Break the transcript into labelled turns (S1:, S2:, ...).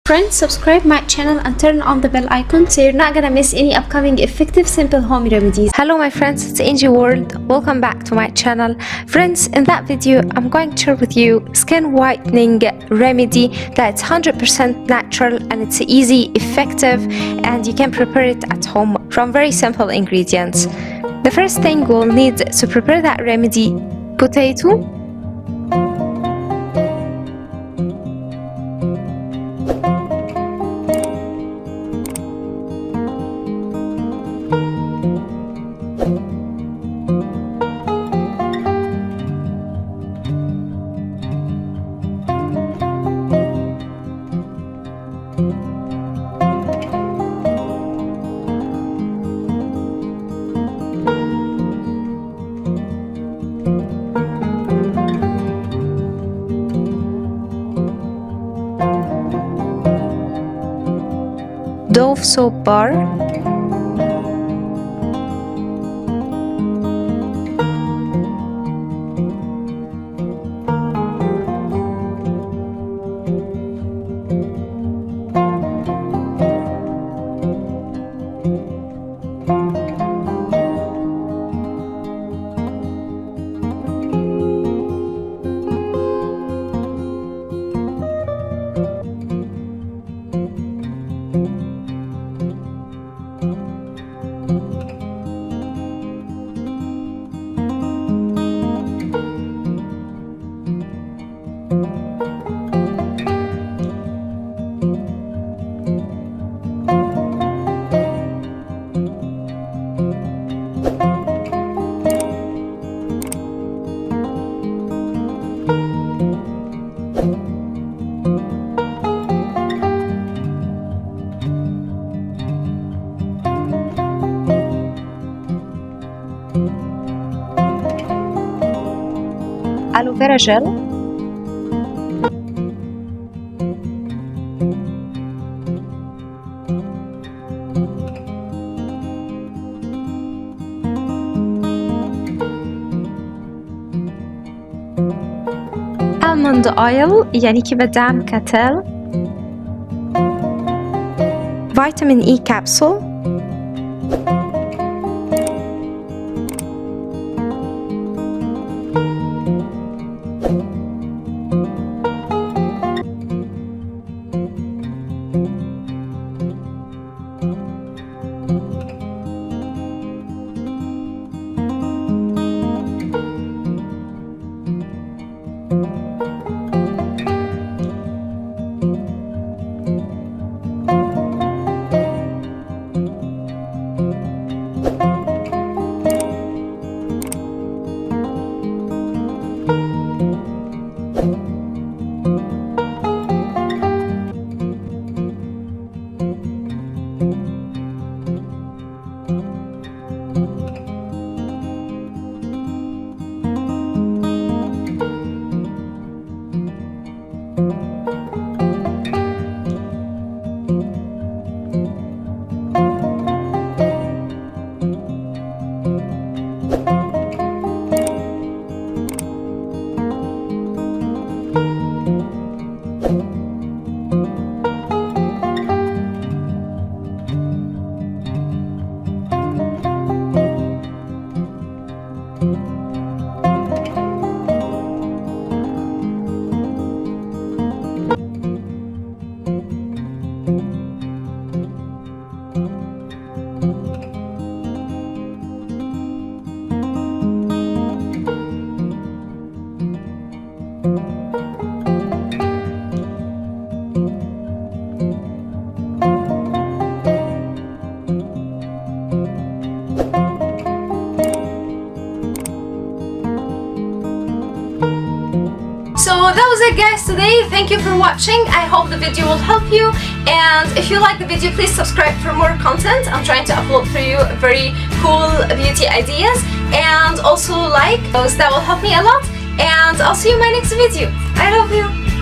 S1: Friends, subscribe my channel and turn on the bell icon so you're not gonna miss any upcoming effective simple home remedies. Hello my friends, it's Angie World. Welcome back to my channel. Friends, in that video I'm going to share with you skin whitening remedy that's 100% natural and it's easy, effective, and you can prepare it at home from very simple ingredients. The first thing we'll need to prepare that remedy: potato, Dove soap bar, aloe vera gel, almond oil يعني كي بدعم كتل, vitamin E capsule, So that was it guys today. Thank you for watching. I hope the video will help you, and if you like the video, please subscribe for more content. I'm trying to upload for you very cool beauty ideas, and also like those. That will help me a lot, and I'll see you in my next video. I love you.